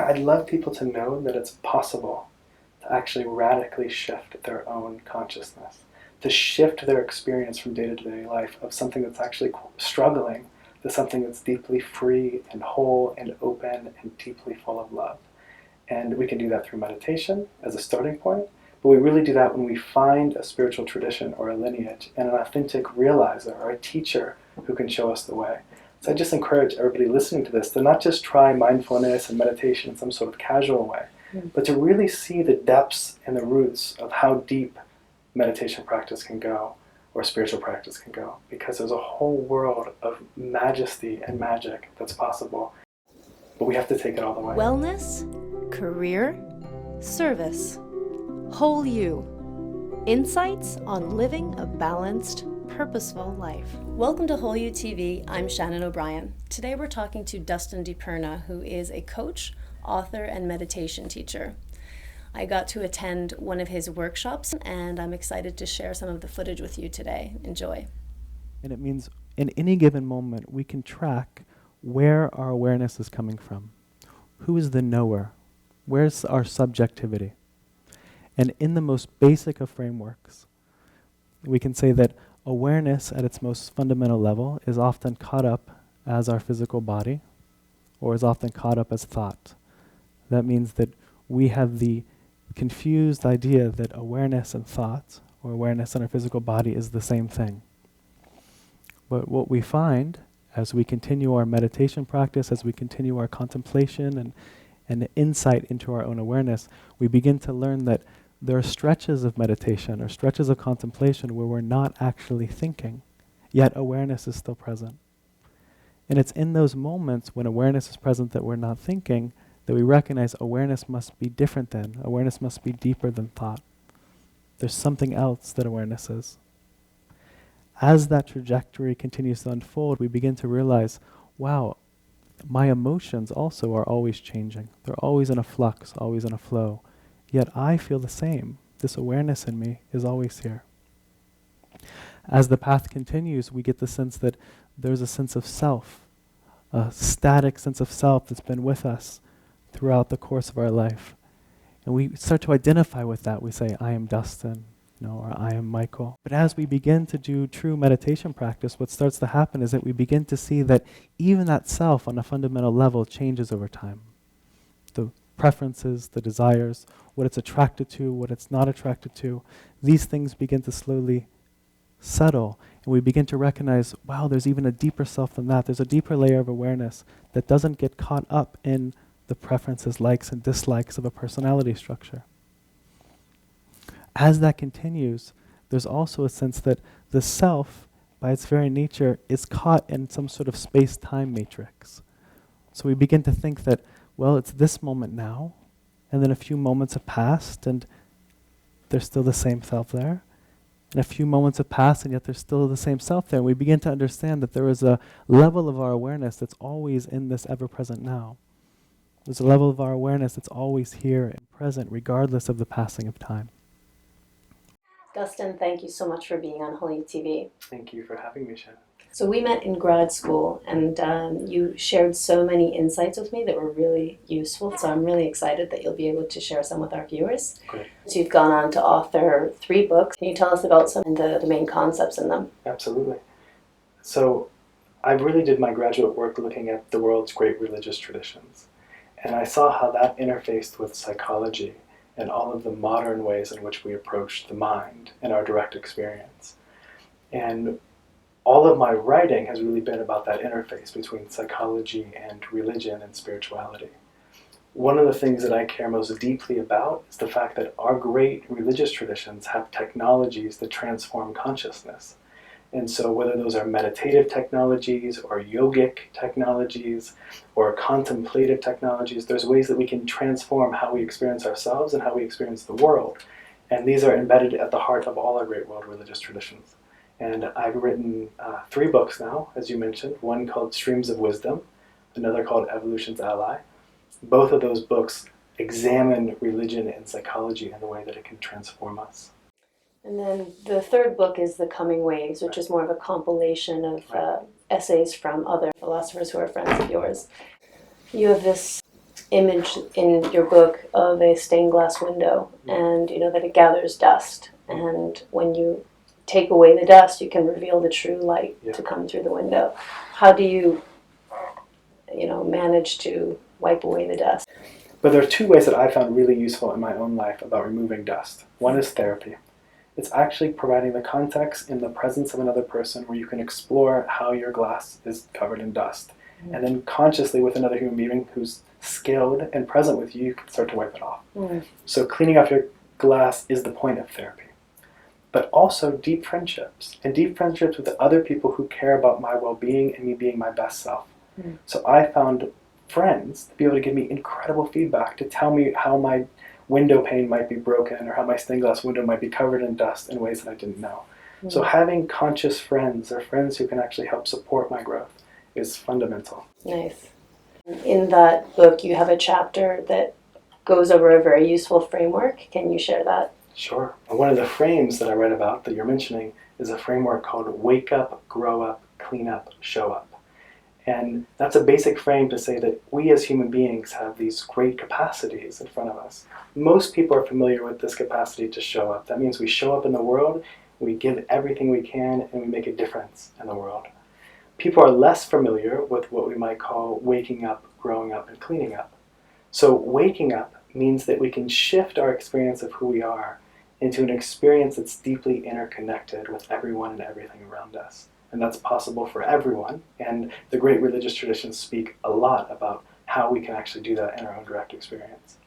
I'd love people to know that it's possible to actually radically shift their own consciousness, to shift their experience from day-to-day life of something that's actually struggling to something that's deeply free and whole and open and deeply full of love. And we can do that through meditation as a starting point, but we really do that when we find a spiritual tradition or a lineage and an authentic realizer or a teacher who can show us the way. So I just encourage everybody listening to this to not just try mindfulness and meditation in some sort of casual way, but to really see the depths and the roots of how deep meditation practice can go, or spiritual practice can go, because there's a whole world of majesty and magic that's possible, but we have to take it all the way. Wellness, career, service, whole you. Insights on living a balanced, purposeful life. Welcome to Whole You TV. I'm Shannon O'Brien. Today we're talking to Dustin DiPerna, who is a coach, author, and meditation teacher. I got to attend one of his workshops, and I'm excited to share some of the footage with you today. Enjoy. And it means in any given moment, we can track where our awareness is coming from. Who is the knower? Where's our subjectivity? And in the most basic of frameworks, we can say that awareness at its most fundamental level is often caught up as our physical body, or is often caught up as thought. That means that we have the confused idea that awareness and thought, or awareness in our physical body, is the same thing. But what we find as we continue our meditation practice, as we continue our contemplation and insight into our own awareness, we begin to learn that there are stretches of meditation or stretches of contemplation where we're not actually thinking, yet awareness is still present. And it's in those moments when awareness is present that we're not thinking that we recognize awareness must be different than, awareness must be deeper than thought. There's something else that awareness is. As that trajectory continues to unfold, we begin to realize, wow, my emotions also are always changing. They're always in a flux, always in a flow. Yet I feel the same. This awareness in me is always here. As the path continues, we get the sense that there's a sense of self, a static sense of self that's been with us throughout the course of our life. And we start to identify with that. We say, I am Dustin, or I am Michael. But as we begin to do true meditation practice, what starts to happen is that we begin to see that even that self on a fundamental level changes over time. The preferences, the desires, what it's attracted to, what it's not attracted to, these things begin to slowly settle, and we begin to recognize, wow, there's even a deeper self than that. There's a deeper layer of awareness that doesn't get caught up in the preferences, likes, and dislikes of a personality structure. As that continues, there's also a sense that the self, by its very nature, is caught in some sort of space-time matrix. So we begin to think that, well, it's this moment now, and then a few moments have passed, and there's still the same self there. And a few moments have passed, and yet there's still the same self there. And we begin to understand that there is a level of our awareness that's always in this ever-present now. There's a level of our awareness that's always here and present, regardless of the passing of time. Dustin, thank you so much for being on Whole You TV. Thank you for having me, Shannon. So we met in grad school, and you shared so many insights with me that were really useful. So I'm really excited that you'll be able to share some with our viewers. Great. So you've gone on to author 3 books. Can you tell us about some of the main concepts in them? Absolutely. So I really did my graduate work looking at the world's great religious traditions. And I saw how that interfaced with psychology and all of the modern ways in which we approach the mind and our direct experience. And all of my writing has really been about that interface between psychology and religion and spirituality. One of the things that I care most deeply about is the fact that our great religious traditions have technologies that transform consciousness. And so whether those are meditative technologies or yogic technologies or contemplative technologies, there's ways that we can transform how we experience ourselves and how we experience the world. And these are embedded at the heart of all our great world religious traditions. And I've written 3 books now, as you mentioned, one called Streams of Wisdom, another called Evolution's Ally. Both of those books examine religion and psychology and the way that it can transform us. And then the 3rd book is The Coming Waves, which is more of a compilation of essays from other philosophers who are friends of yours. You have this image in your book of a stained glass window, and that it gathers dust, and when you take away the dust, you can reveal the true light to come through the window. How do you manage to wipe away the dust? But there are two ways that I found really useful in my own life about removing dust. One is therapy. It's actually providing the context in the presence of another person where you can explore how your glass is covered in dust. Mm. And then consciously with another human being who's skilled and present with you, you can start to wipe it off. Mm. So cleaning off your glass is the point of therapy. But also deep friendships, and deep friendships with the other people who care about my well-being and me being my best self. Mm. So I found friends to be able to give me incredible feedback, to tell me how my window pane might be broken or how my stained glass window might be covered in dust in ways that I didn't know. Mm. So having conscious friends, or friends who can actually help support my growth, is fundamental. Nice. In that book, you have a chapter that goes over a very useful framework. Can you share that? Sure. One of the frames that I read about that you're mentioning is a framework called Wake Up, Grow Up, Clean Up, Show Up. And that's a basic frame to say that we as human beings have these great capacities in front of us. Most people are familiar with this capacity to show up. That means we show up in the world, we give everything we can, and we make a difference in the world. People are less familiar with what we might call waking up, growing up, and cleaning up. So waking up means that we can shift our experience of who we are into an experience that's deeply interconnected with everyone and everything around us. And that's possible for everyone, and the great religious traditions speak a lot about how we can actually do that in our own direct experience.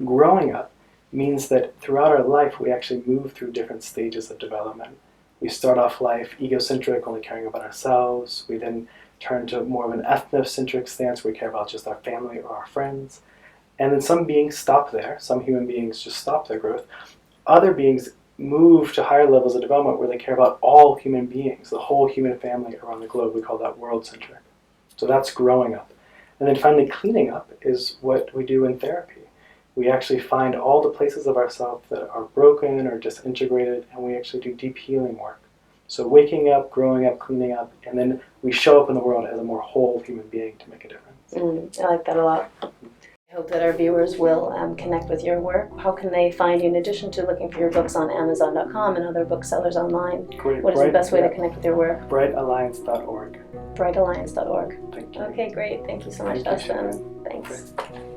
Growing up means that throughout our life we actually move through different stages of development. We start off life egocentric, only caring about ourselves. We then turn to more of an ethnocentric stance where we care about just our family or our friends. And then some beings stop there. Some human beings just stop their growth. Other beings move to higher levels of development where they care about all human beings, the whole human family around the globe. We call that world-centric. So that's growing up. And then finally, cleaning up is what we do in therapy. We actually find all the places of ourselves that are broken or disintegrated, and we actually do deep healing work. So waking up, growing up, cleaning up, and then we show up in the world as a more whole human being to make a difference. I like that a lot. I hope that our viewers will connect with your work. How can they find you in addition to looking for your books on Amazon.com and other booksellers online? Great. What is the best way to connect with your work? Brightalliance.org. Brightalliance.org. Thank you. Okay, great. Thank you so much, Dustin. Thanks. Great.